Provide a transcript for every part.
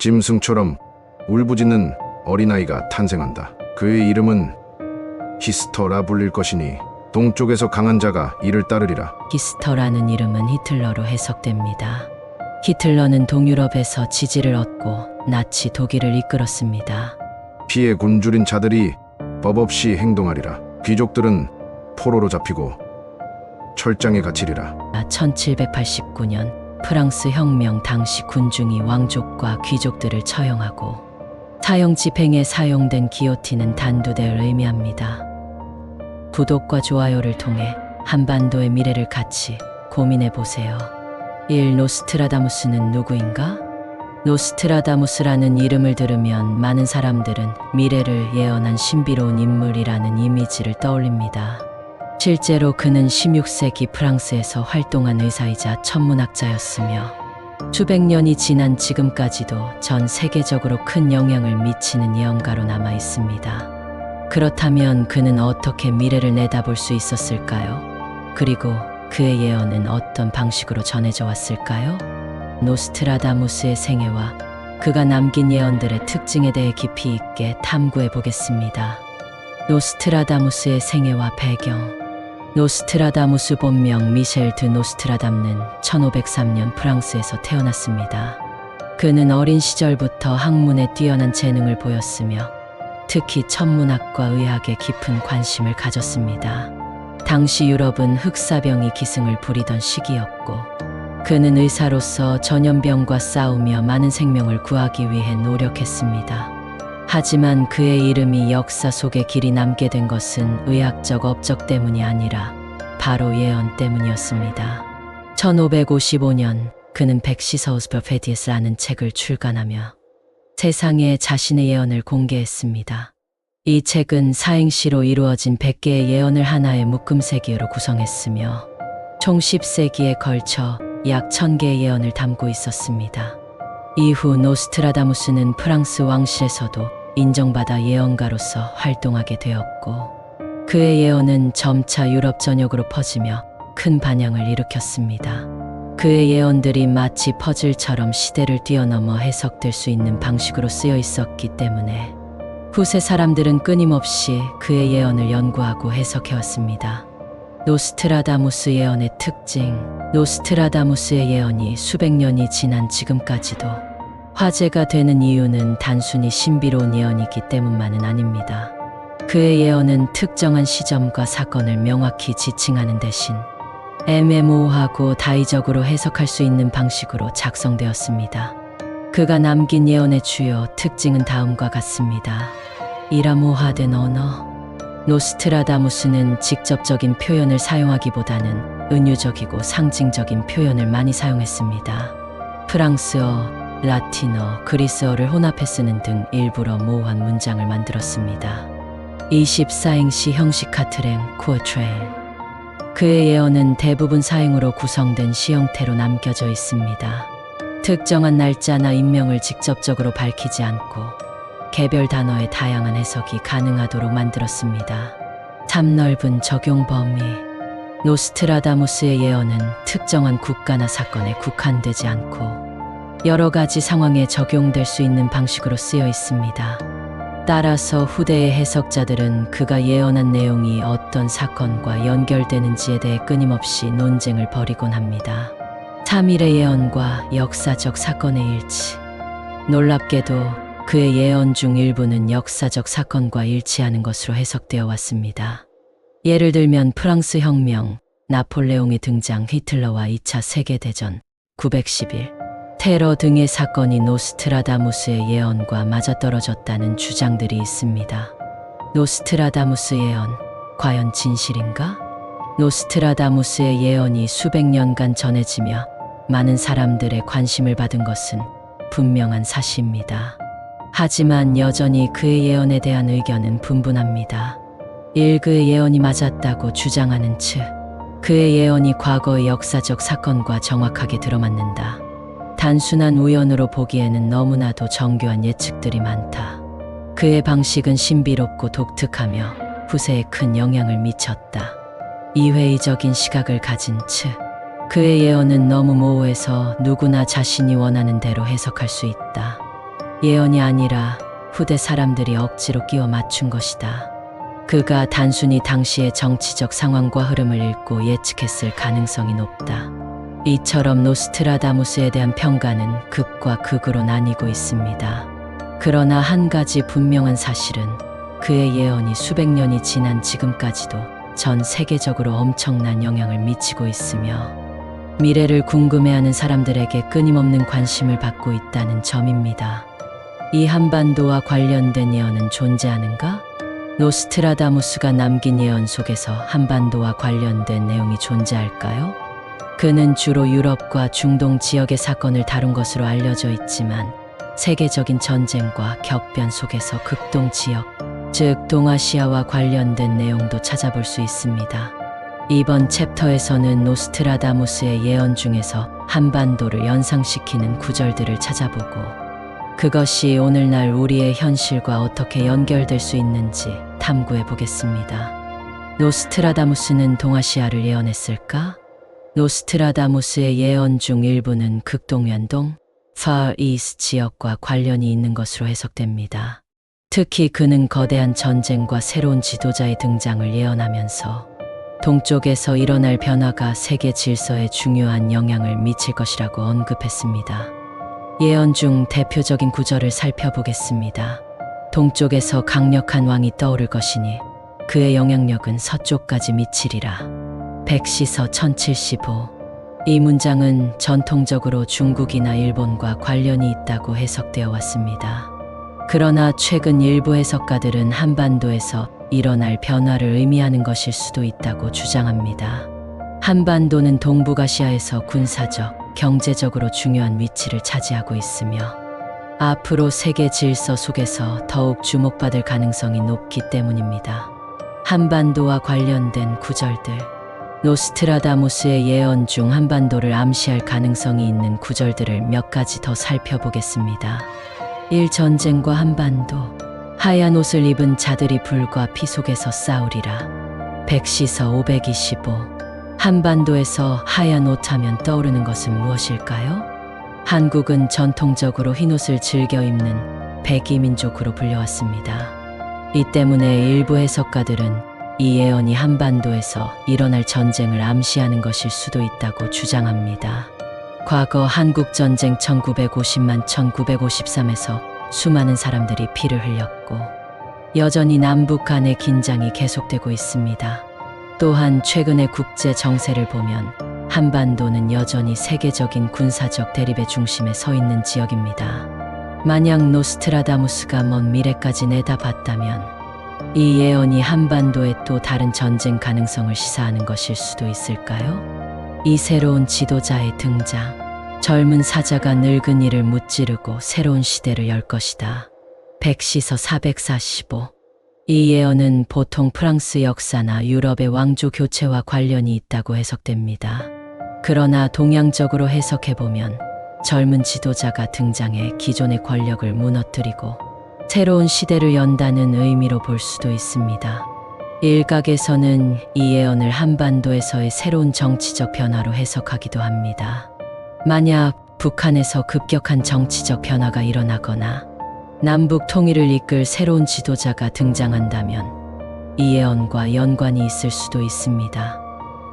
짐승처럼 울부짖는 어린아이가 탄생한다. 그의 이름은 히스터라 불릴 것이니 동쪽에서 강한 자가 이를 따르리라. 히스터라는 이름은 히틀러로 해석됩니다. 히틀러는 동유럽에서 지지를 얻고 나치 독일을 이끌었습니다. 피에 굶주린 자들이 법 없이 행동하리라. 귀족들은 포로로 잡히고 철장에 갇히리라. 1789년 프랑스 혁명 당시 군중이 왕족과 귀족들을 처형하고 사형 집행에 사용된 기요틴은 단두대를 의미합니다. 구독과 좋아요를 통해 한반도의 미래를 같이 고민해 보세요. 1. 노스트라다무스는 누구인가? 노스트라다무스라는 이름을 들으면 많은 사람들은 미래를 예언한 신비로운 인물이라는 이미지를 떠올립니다. 실제로 그는 16세기 프랑스에서 활동한 의사이자 천문학자였으며 수백 년이 지난 지금까지도 전 세계적으로 큰 영향을 미치는 예언가로 남아 있습니다. 그렇다면 그는 어떻게 미래를 내다볼 수 있었을까요? 그리고 그의 예언은 어떤 방식으로 전해져 왔을까요? 노스트라다무스의 생애와 그가 남긴 예언들의 특징에 대해 깊이 있게 탐구해 보겠습니다. 노스트라다무스의 생애와 배경. 노스트라다무스 본명 미셸 드 노스트라담는 1503년 프랑스에서 태어났습니다. 그는 어린 시절부터 학문에 뛰어난 재능을 보였으며 특히 천문학과 의학에 깊은 관심을 가졌습니다. 당시 유럽은 흑사병이 기승을 부리던 시기였고 그는 의사로서 전염병과 싸우며 많은 생명을 구하기 위해 노력했습니다. 하지만 그의 이름이 역사 속에 길이 남게 된 것은 의학적 업적 때문이 아니라 바로 예언 때문이었습니다. 1555년 그는 백시서우스퍼페디에스라는 책을 출간하며 세상에 자신의 예언을 공개했습니다. 이 책은 사행시로 이루어진 100개의 예언을 하나의 묶음세기로 구성했으며 총 10세기에 걸쳐 약 1000개의 예언을 담고 있었습니다. 이후 노스트라다무스는 프랑스 왕실에서도 인정받아 예언가로서 활동하게 되었고 그의 예언은 점차 유럽 전역으로 퍼지며 큰 반향을 일으켰습니다. 그의 예언들이 마치 퍼즐처럼 시대를 뛰어넘어 해석될 수 있는 방식으로 쓰여 있었기 때문에 후세 사람들은 끊임없이 그의 예언을 연구하고 해석해왔습니다. 노스트라다무스 예언의 특징. 노스트라다무스의 예언이 수백 년이 지난 지금까지도 화제가 되는 이유는 단순히 신비로운 예언이기 때문만은 아닙니다. 그의 예언은 특정한 시점과 사건을 명확히 지칭하는 대신 애매모호하고 다의적으로 해석할 수 있는 방식으로 작성되었습니다. 그가 남긴 예언의 주요 특징은 다음과 같습니다. 이라모화된 언어. 노스트라다무스는 직접적인 표현을 사용하기보다는 은유적이고 상징적인 표현을 많이 사용했습니다. 프랑스어, 라틴어, 그리스어를 혼합해 쓰는 등 일부러 모호한 문장을 만들었습니다. 24행시 형식 카트랭, 쿠어트레일. 그의 예언은 대부분 사행으로 구성된 시 형태로 남겨져 있습니다. 특정한 날짜나 인명을 직접적으로 밝히지 않고 개별 단어의 다양한 해석이 가능하도록 만들었습니다. 참 넓은 적용 범위. 노스트라다무스의 예언은 특정한 국가나 사건에 국한되지 않고 여러 가지 상황에 적용될 수 있는 방식으로 쓰여 있습니다. 따라서 후대의 해석자들은 그가 예언한 내용이 어떤 사건과 연결되는지에 대해 끊임없이 논쟁을 벌이곤 합니다. 3일의 예언과 역사적 사건의 일치. 놀랍게도 그의 예언 중 일부는 역사적 사건과 일치하는 것으로 해석되어 왔습니다. 예를 들면 프랑스 혁명, 나폴레옹의 등장, 히틀러와 2차 세계대전, 911, 테러 등의 사건이 노스트라다무스의 예언과 맞아떨어졌다는 주장들이 있습니다. 노스트라다무스 예언, 과연 진실인가? 노스트라다무스의 예언이 수백 년간 전해지며 많은 사람들의 관심을 받은 것은 분명한 사실입니다. 하지만 여전히 그의 예언에 대한 의견은 분분합니다. 1. 그의 예언이 맞았다고 주장하는 측. 그의 예언이 과거의 역사적 사건과 정확하게 들어맞는다. 단순한 우연으로 보기에는 너무나도 정교한 예측들이 많다. 그의 방식은 신비롭고 독특하며 후세에 큰 영향을 미쳤다. 이회의적인 시각을 가진 측. 그의 예언은 너무 모호해서 누구나 자신이 원하는 대로 해석할 수 있다. 예언이 아니라 후대 사람들이 억지로 끼워 맞춘 것이다. 그가 단순히 당시의 정치적 상황과 흐름을 읽고 예측했을 가능성이 높다. 이처럼 노스트라다무스에 대한 평가는 극과 극으로 나뉘고 있습니다. 그러나 한 가지 분명한 사실은 그의 예언이 수백 년이 지난 지금까지도 전 세계적으로 엄청난 영향을 미치고 있으며 미래를 궁금해하는 사람들에게 끊임없는 관심을 받고 있다는 점입니다. 이 한반도와 관련된 예언은 존재하는가? 노스트라다무스가 남긴 예언 속에서 한반도와 관련된 내용이 존재할까요? 그는 주로 유럽과 중동 지역의 사건을 다룬 것으로 알려져 있지만 세계적인 전쟁과 격변 속에서 극동 지역, 즉 동아시아와 관련된 내용도 찾아볼 수 있습니다. 이번 챕터에서는 노스트라다무스의 예언 중에서 한반도를 연상시키는 구절들을 찾아보고 그것이 오늘날 우리의 현실과 어떻게 연결될 수 있는지 탐구해 보겠습니다. 노스트라다무스는 동아시아를 예언했을까? 노스트라다무스의 예언 중 일부는 극동연동, Far East 지역과 관련이 있는 것으로 해석됩니다. 특히 그는 거대한 전쟁과 새로운 지도자의 등장을 예언하면서 동쪽에서 일어날 변화가 세계 질서에 중요한 영향을 미칠 것이라고 언급했습니다. 예언 중 대표적인 구절을 살펴보겠습니다. 동쪽에서 강력한 왕이 떠오를 것이니 그의 영향력은 서쪽까지 미치리라. 백시서 1075. 이 문장은 전통적으로 중국이나 일본과 관련이 있다고 해석되어 왔습니다. 그러나 최근 일부 해석가들은 한반도에서 일어날 변화를 의미하는 것일 수도 있다고 주장합니다. 한반도는 동북아시아에서 군사적, 경제적으로 중요한 위치를 차지하고 있으며 앞으로 세계 질서 속에서 더욱 주목받을 가능성이 높기 때문입니다. 한반도와 관련된 구절들. 노스트라다무스의 예언 중 한반도를 암시할 가능성이 있는 구절들을 몇 가지 더 살펴보겠습니다. 1. 전쟁과 한반도. 하얀 옷을 입은 자들이 불과 피 속에서 싸우리라. 백시서 525. 한반도에서 하얀 옷 하면 떠오르는 것은 무엇일까요? 한국은 전통적으로 흰옷을 즐겨 입는 백이민족으로 불려왔습니다. 이 때문에 일부 해석가들은 이 예언이 한반도에서 일어날 전쟁을 암시하는 것일 수도 있다고 주장합니다. 과거 한국전쟁 1950만 1953에서 수많은 사람들이 피를 흘렸고 여전히 남북 간의 긴장이 계속되고 있습니다. 또한 최근의 국제 정세를 보면 한반도는 여전히 세계적인 군사적 대립의 중심에 서 있는 지역입니다. 만약 노스트라다무스가 먼 미래까지 내다봤다면 이 예언이 한반도의 또 다른 전쟁 가능성을 시사하는 것일 수도 있을까요? 이 새로운 지도자의 등장, 젊은 사자가 늙은 이를 무찌르고 새로운 시대를 열 것이다. 백시서 445. 이 예언은 보통 프랑스 역사나 유럽의 왕조 교체와 관련이 있다고 해석됩니다. 그러나 동양적으로 해석해보면 젊은 지도자가 등장해 기존의 권력을 무너뜨리고 새로운 시대를 연다는 의미로 볼 수도 있습니다. 일각에서는 이 예언을 한반도에서의 새로운 정치적 변화로 해석하기도 합니다. 만약 북한에서 급격한 정치적 변화가 일어나거나 남북 통일을 이끌 새로운 지도자가 등장한다면 이 예언과 연관이 있을 수도 있습니다.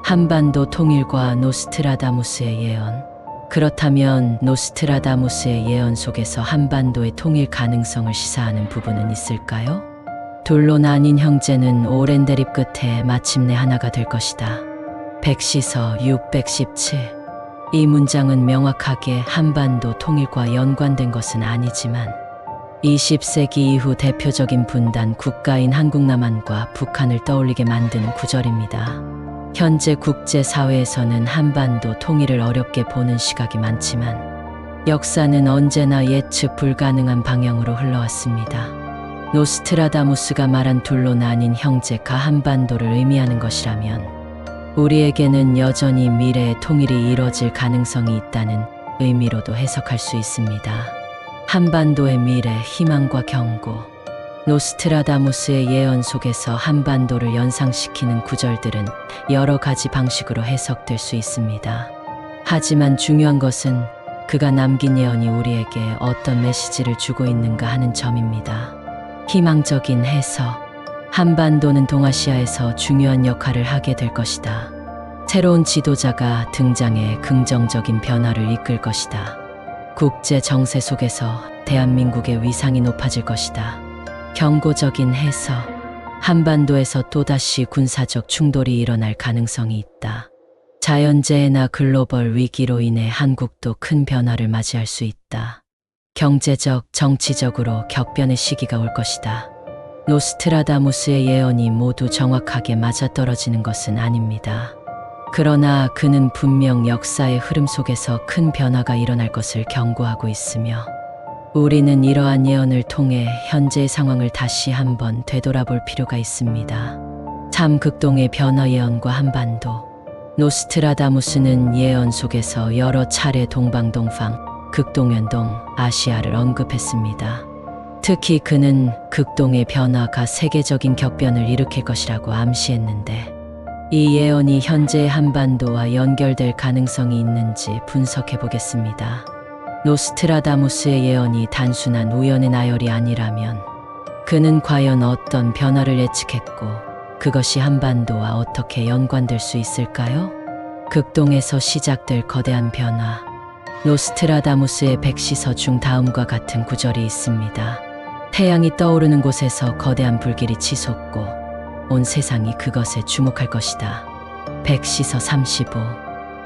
한반도 통일과 노스트라다무스의 예언. 그렇다면 노스트라다무스의 예언 속에서 한반도의 통일 가능성을 시사하는 부분은 있을까요? 둘로 나뉜 형제는 오랜 대립 끝에 마침내 하나가 될 것이다. 백시서 617. 이 문장은 명확하게 한반도 통일과 연관된 것은 아니지만 20세기 이후 대표적인 분단 국가인 한국남한과 북한을 떠올리게 만드는 구절입니다. 현재 국제사회에서는 한반도 통일을 어렵게 보는 시각이 많지만 역사는 언제나 예측 불가능한 방향으로 흘러왔습니다. 노스트라다무스가 말한 둘로 나뉜 형제가 한반도를 의미하는 것이라면 우리에게는 여전히 미래의 통일이 이뤄질 가능성이 있다는 의미로도 해석할 수 있습니다. 한반도의 미래, 희망과 경고. 노스트라다무스의 예언 속에서 한반도를 연상시키는 구절들은 여러 가지 방식으로 해석될 수 있습니다. 하지만 중요한 것은 그가 남긴 예언이 우리에게 어떤 메시지를 주고 있는가 하는 점입니다. 희망적인 해석. 한반도는 동아시아에서 중요한 역할을 하게 될 것이다. 새로운 지도자가 등장해 긍정적인 변화를 이끌 것이다. 국제 정세 속에서 대한민국의 위상이 높아질 것이다. 경고적인 해석. 한반도에서 또다시 군사적 충돌이 일어날 가능성이 있다. 자연재해나 글로벌 위기로 인해 한국도 큰 변화를 맞이할 수 있다. 경제적, 정치적으로 격변의 시기가 올 것이다. 노스트라다무스의 예언이 모두 정확하게 맞아떨어지는 것은 아닙니다. 그러나 그는 분명 역사의 흐름 속에서 큰 변화가 일어날 것을 경고하고 있으며 우리는 이러한 예언을 통해 현재의 상황을 다시 한번 되돌아볼 필요가 있습니다. 참 극동의 변화 예언과 한반도. 노스트라다무스는 예언 속에서 여러 차례 동방동방, 극동연동, 아시아를 언급했습니다. 특히 그는 극동의 변화가 세계적인 격변을 일으킬 것이라고 암시했는데 이 예언이 현재의 한반도와 연결될 가능성이 있는지 분석해 보겠습니다. 노스트라다무스의 예언이 단순한 우연의 나열이 아니라면 그는 과연 어떤 변화를 예측했고 그것이 한반도와 어떻게 연관될 수 있을까요? 극동에서 시작될 거대한 변화. 노스트라다무스의 백시서 중 다음과 같은 구절이 있습니다. 태양이 떠오르는 곳에서 거대한 불길이 치솟고 온 세상이 그것에 주목할 것이다. 백시서 35.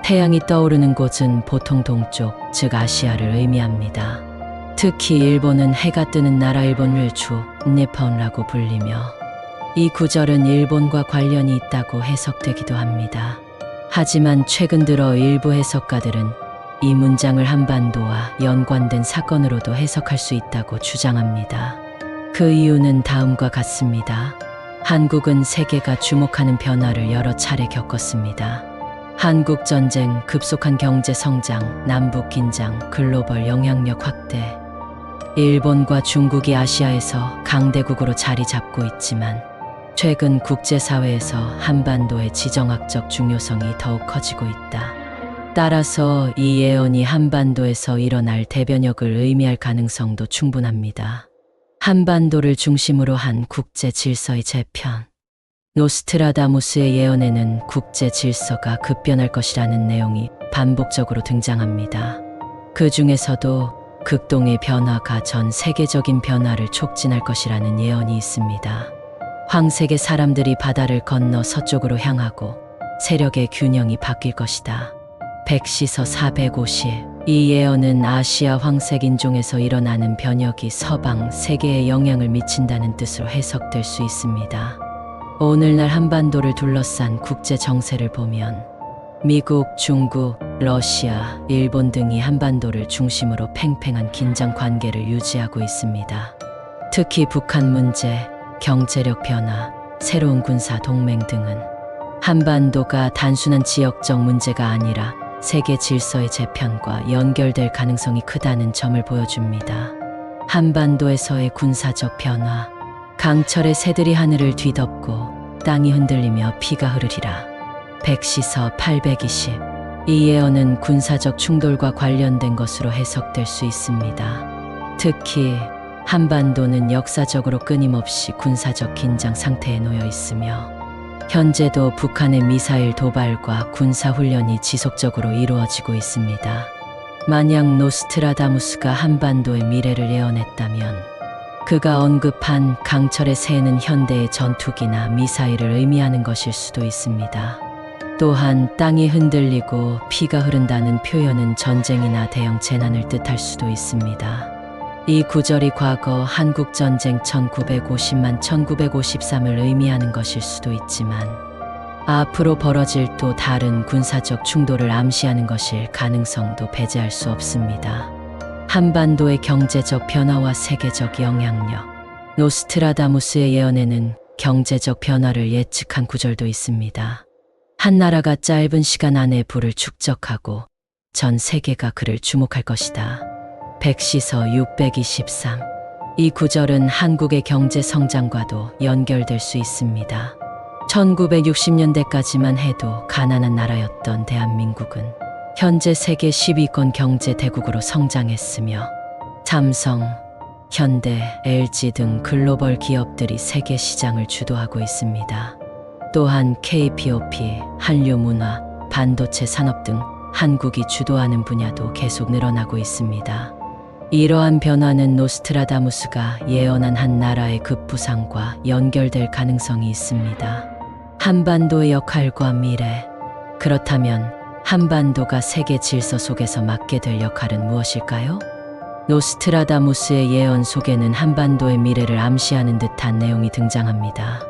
태양이 떠오르는 곳은 보통 동쪽, 즉 아시아를 의미합니다. 특히 일본은 해가 뜨는 나라 일본을 주, 니폰이라고 불리며 이 구절은 일본과 관련이 있다고 해석되기도 합니다. 하지만 최근 들어 일부 해석가들은 이 문장을 한반도와 연관된 사건으로도 해석할 수 있다고 주장합니다. 그 이유는 다음과 같습니다. 한국은 세계가 주목하는 변화를 여러 차례 겪었습니다. 한국 전쟁, 급속한 경제 성장, 남북 긴장, 글로벌 영향력 확대. 일본과 중국이 아시아에서 강대국으로 자리 잡고 있지만 최근 국제사회에서 한반도의 지정학적 중요성이 더욱 커지고 있다. 따라서 이 예언이 한반도에서 일어날 대변혁을 의미할 가능성도 충분합니다. 한반도를 중심으로 한 국제 질서의 재편. 노스트라다무스의 예언에는 국제 질서가 급변할 것이라는 내용이 반복적으로 등장합니다. 그 중에서도 극동의 변화가 전 세계적인 변화를 촉진할 것이라는 예언이 있습니다. 황색의 사람들이 바다를 건너 서쪽으로 향하고 세력의 균형이 바뀔 것이다. 백시서 450. 이 예언은 아시아 황색 인종에서 일어나는 변혁이 서방 세계에 영향을 미친다는 뜻으로 해석될 수 있습니다. 오늘날 한반도를 둘러싼 국제 정세를 보면 미국, 중국, 러시아, 일본 등이 한반도를 중심으로 팽팽한 긴장 관계를 유지하고 있습니다. 특히 북한 문제, 경제력 변화, 새로운 군사 동맹 등은 한반도가 단순한 지역적 문제가 아니라 세계 질서의 재편과 연결될 가능성이 크다는 점을 보여줍니다. 한반도에서의 군사적 변화. 강철의 새들이 하늘을 뒤덮고 땅이 흔들리며 피가 흐르리라. 백시서 820. 이 예언은 군사적 충돌과 관련된 것으로 해석될 수 있습니다. 특히 한반도는 역사적으로 끊임없이 군사적 긴장 상태에 놓여 있으며 현재도 북한의 미사일 도발과 군사훈련이 지속적으로 이루어지고 있습니다. 만약 노스트라다무스가 한반도의 미래를 예언했다면 그가 언급한 강철의 새는 현대의 전투기나 미사일을 의미하는 것일 수도 있습니다. 또한 땅이 흔들리고 피가 흐른다는 표현은 전쟁이나 대형 재난을 뜻할 수도 있습니다. 이 구절이 과거 한국전쟁 1950만 1953을 의미하는 것일 수도 있지만 앞으로 벌어질 또 다른 군사적 충돌을 암시하는 것일 가능성도 배제할 수 없습니다. 한반도의 경제적 변화와 세계적 영향력. 노스트라다무스의 예언에는 경제적 변화를 예측한 구절도 있습니다. 한 나라가 짧은 시간 안에 부를 축적하고 전 세계가 그를 주목할 것이다. 백시서 623. 이 구절은 한국의 경제 성장과도 연결될 수 있습니다. 1960년대까지만 해도 가난한 나라였던 대한민국은 현재 세계 10위권 경제 대국으로 성장했으며 삼성, 현대, LG 등 글로벌 기업들이 세계 시장을 주도하고 있습니다. 또한 KPOP, 한류문화, 반도체 산업 등 한국이 주도하는 분야도 계속 늘어나고 있습니다. 이러한 변화는 노스트라다무스가 예언한 한 나라의 급부상과 연결될 가능성이 있습니다. 한반도의 역할과 미래. 그렇다면 한반도가 세계 질서 속에서 맡게 될 역할은 무엇일까요? 노스트라다무스의 예언 속에는 한반도의 미래를 암시하는 듯한 내용이 등장합니다.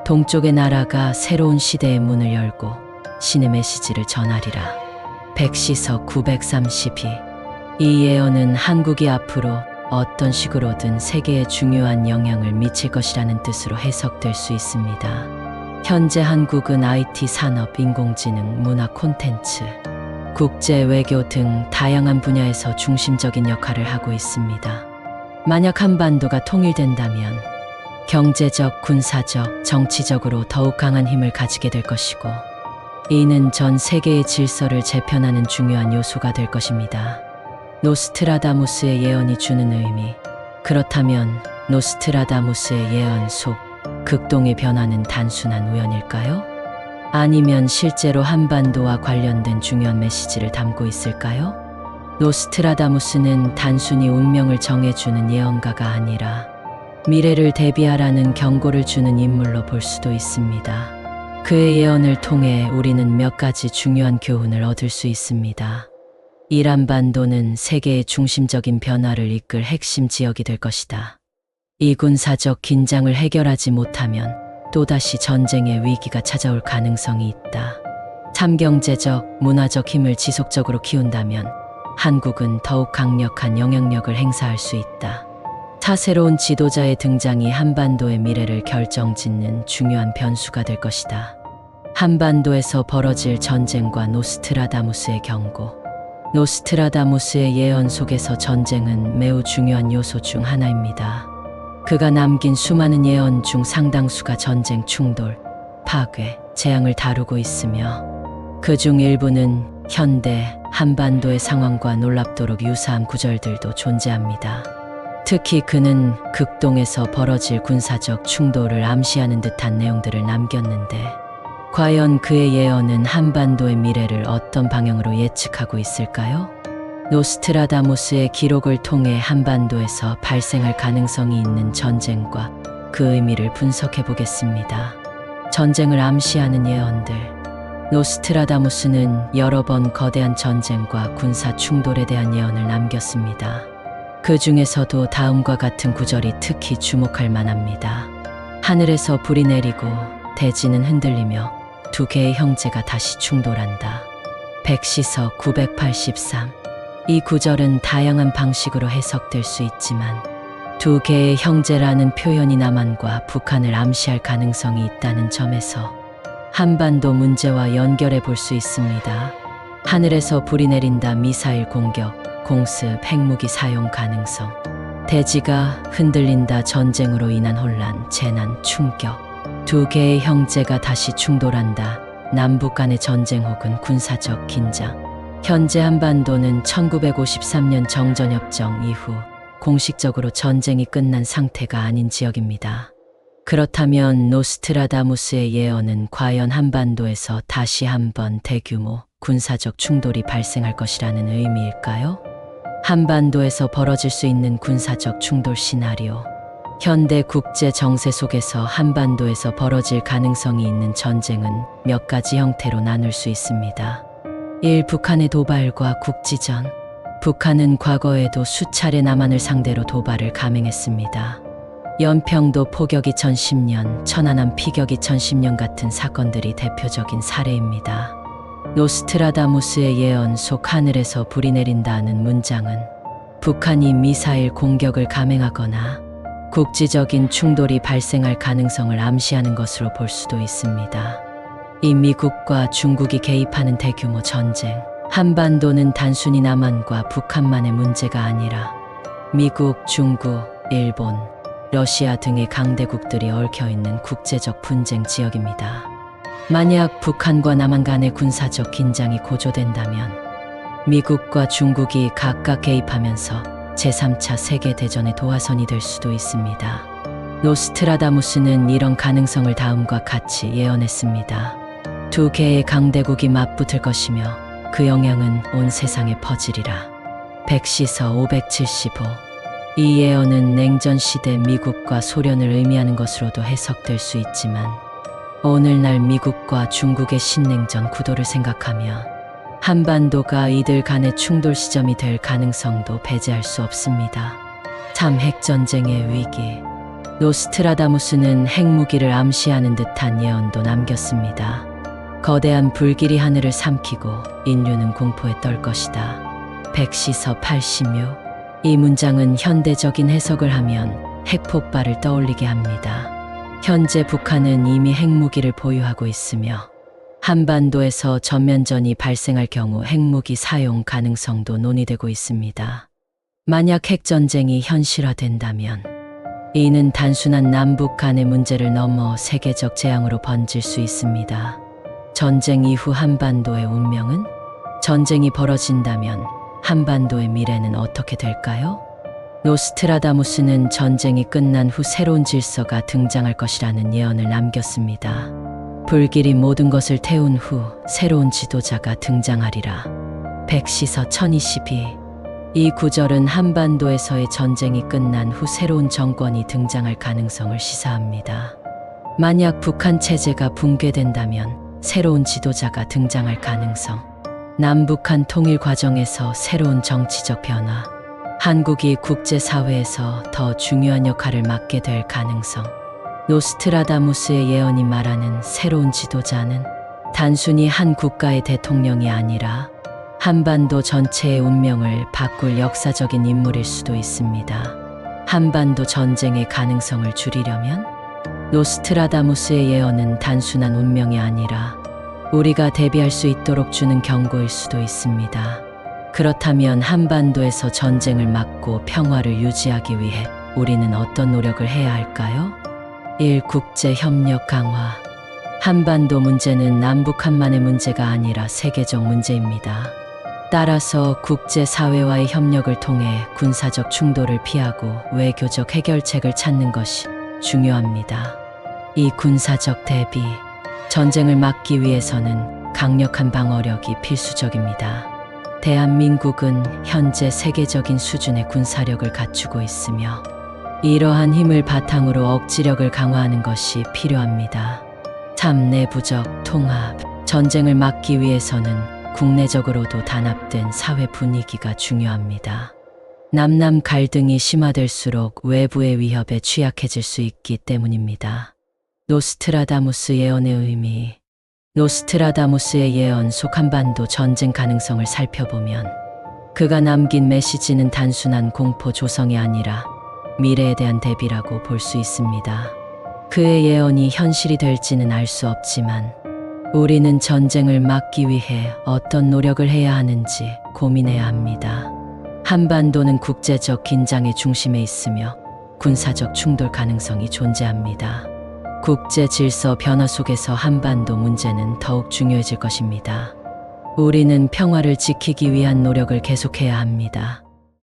동쪽의 나라가 새로운 시대의 문을 열고 신의 메시지를 전하리라. 백시석 932. 이 예언은 한국이 앞으로 어떤 식으로든 세계에 중요한 영향을 미칠 것이라는 뜻으로 해석될 수 있습니다. 현재 한국은 IT 산업, 인공지능, 문화 콘텐츠, 국제 외교 등 다양한 분야에서 중심적인 역할을 하고 있습니다. 만약 한반도가 통일된다면 경제적, 군사적, 정치적으로 더욱 강한 힘을 가지게 될 것이고, 이는 전 세계의 질서를 재편하는 중요한 요소가 될 것입니다. 노스트라다무스의 예언이 주는 의미. 그렇다면 노스트라다무스의 예언 속 극동의 변화는 단순한 우연일까요? 아니면 실제로 한반도와 관련된 중요한 메시지를 담고 있을까요? 노스트라다무스는 단순히 운명을 정해주는 예언가가 아니라 미래를 대비하라는 경고를 주는 인물로 볼 수도 있습니다. 그의 예언을 통해 우리는 몇 가지 중요한 교훈을 얻을 수 있습니다. 이란반도는 세계의 중심적인 변화를 이끌 핵심 지역이 될 것이다. 이 군사적 긴장을 해결하지 못하면 또다시 전쟁의 위기가 찾아올 가능성이 있다. 참경제적, 문화적 힘을 지속적으로 키운다면 한국은 더욱 강력한 영향력을 행사할 수 있다. 새로운 지도자의 등장이 한반도의 미래를 결정짓는 중요한 변수가 될 것이다. 한반도에서 벌어질 전쟁과 노스트라다무스의 경고. 노스트라다무스의 예언 속에서 전쟁은 매우 중요한 요소 중 하나입니다. 그가 남긴 수많은 예언 중 상당수가 전쟁, 충돌, 파괴, 재앙을 다루고 있으며 그중 일부는 현대 한반도의 상황과 놀랍도록 유사한 구절들도 존재합니다. 특히 그는 극동에서 벌어질 군사적 충돌을 암시하는 듯한 내용들을 남겼는데, 과연 그의 예언은 한반도의 미래를 어떤 방향으로 예측하고 있을까요? 노스트라다무스의 기록을 통해 한반도에서 발생할 가능성이 있는 전쟁과 그 의미를 분석해 보겠습니다. 전쟁을 암시하는 예언들. 노스트라다무스는 여러 번 거대한 전쟁과 군사 충돌에 대한 예언을 남겼습니다. 그 중에서도 다음과 같은 구절이 특히 주목할 만합니다. 하늘에서 불이 내리고 대지는 흔들리며 두 개의 형제가 다시 충돌한다. 백시석 983. 이 구절은 다양한 방식으로 해석될 수 있지만 두 개의 형제라는 표현이 남한과 북한을 암시할 가능성이 있다는 점에서 한반도 문제와 연결해 볼 수 있습니다. 하늘에서 불이 내린다. 미사일 공격, 공습, 핵무기 사용 가능성. 대지가 흔들린다. 전쟁으로 인한 혼란, 재난, 충격. 두 개의 형제가 다시 충돌한다. 남북 간의 전쟁 혹은 군사적 긴장. 현재 한반도는 1953년 정전협정 이후 공식적으로 전쟁이 끝난 상태가 아닌 지역입니다. 그렇다면 노스트라다무스의 예언은 과연 한반도에서 다시 한번 대규모 군사적 충돌이 발생할 것이라는 의미일까요? 한반도에서 벌어질 수 있는 군사적 충돌 시나리오. 현대 국제 정세 속에서 한반도에서 벌어질 가능성이 있는 전쟁은 몇 가지 형태로 나눌 수 있습니다. 1. 북한의 도발과 국지전. 북한은 과거에도 수차례 남한을 상대로 도발을 감행했습니다. 연평도 포격 2010년, 천안함 피격 2010년 같은 사건들이 대표적인 사례입니다. 노스트라다무스의 예언 속 하늘에서 불이 내린다는 문장은 북한이 미사일 공격을 감행하거나 국지적인 충돌이 발생할 가능성을 암시하는 것으로 볼 수도 있습니다. 이 미국과 중국이 개입하는 대규모 전쟁. 한반도는 단순히 남한과 북한만의 문제가 아니라 미국, 중국, 일본, 러시아 등의 강대국들이 얽혀있는 국제적 분쟁 지역입니다. 만약 북한과 남한 간의 군사적 긴장이 고조된다면 미국과 중국이 각각 개입하면서 제3차 세계대전의 도화선이 될 수도 있습니다. 노스트라다무스는 이런 가능성을 다음과 같이 예언했습니다. 두 개의 강대국이 맞붙을 것이며 그 영향은 온 세상에 퍼지리라. 백시서 575. 이 예언은 냉전 시대 미국과 소련을 의미하는 것으로도 해석될 수 있지만 오늘날 미국과 중국의 신냉전 구도를 생각하며 한반도가 이들 간의 충돌 시점이 될 가능성도 배제할 수 없습니다. 참 핵전쟁의 위기. 노스트라다무스는 핵무기를 암시하는 듯한 예언도 남겼습니다. 거대한 불길이 하늘을 삼키고 인류는 공포에 떨 것이다. 백시서 86. 이 문장은 현대적인 해석을 하면 핵폭발을 떠올리게 합니다. 현재 북한은 이미 핵무기를 보유하고 있으며 한반도에서 전면전이 발생할 경우 핵무기 사용 가능성도 논의되고 있습니다. 만약 핵전쟁이 현실화된다면 이는 단순한 남북 간의 문제를 넘어 세계적 재앙으로 번질 수 있습니다. 전쟁 이후 한반도의 운명은? 전쟁이 벌어진다면 한반도의 미래는 어떻게 될까요? 노스트라다무스는 전쟁이 끝난 후 새로운 질서가 등장할 것이라는 예언을 남겼습니다. 불길이 모든 것을 태운 후 새로운 지도자가 등장하리라. 백시서 1022. 이 구절은 한반도에서의 전쟁이 끝난 후 새로운 정권이 등장할 가능성을 시사합니다. 만약 북한 체제가 붕괴된다면 새로운 지도자가 등장할 가능성, 남북한 통일 과정에서 새로운 정치적 변화, 한국이 국제사회에서 더 중요한 역할을 맡게 될 가능성, 노스트라다무스의 예언이 말하는 새로운 지도자는 단순히 한 국가의 대통령이 아니라 한반도 전체의 운명을 바꿀 역사적인 인물일 수도 있습니다. 한반도 전쟁의 가능성을 줄이려면 노스트라다무스의 예언은 단순한 운명이 아니라 우리가 대비할 수 있도록 주는 경고일 수도 있습니다. 그렇다면 한반도에서 전쟁을 막고 평화를 유지하기 위해 우리는 어떤 노력을 해야 할까요? 1. 국제협력 강화. 한반도 문제는 남북한만의 문제가 아니라 세계적 문제입니다. 따라서 국제사회와의 협력을 통해 군사적 충돌을 피하고 외교적 해결책을 찾는 것이 중요합니다. 이 군사적 대비. 전쟁을 막기 위해서는 강력한 방어력이 필수적입니다. 대한민국은 현재 세계적인 수준의 군사력을 갖추고 있으며 이러한 힘을 바탕으로 억지력을 강화하는 것이 필요합니다. 3. 내부적 통합. 전쟁을 막기 위해서는 국내적으로도 단합된 사회 분위기가 중요합니다. 남남 갈등이 심화될수록 외부의 위협에 취약해질 수 있기 때문입니다. 노스트라다무스 예언의 의미. 노스트라다무스의 예언 속 한반도 전쟁 가능성을 살펴보면 그가 남긴 메시지는 단순한 공포 조성이 아니라 미래에 대한 대비라고 볼 수 있습니다. 그의 예언이 현실이 될지는 알 수 없지만 우리는 전쟁을 막기 위해 어떤 노력을 해야 하는지 고민해야 합니다. 한반도는 국제적 긴장의 중심에 있으며 군사적 충돌 가능성이 존재합니다. 국제 질서 변화 속에서 한반도 문제는 더욱 중요해질 것입니다. 우리는 평화를 지키기 위한 노력을 계속해야 합니다.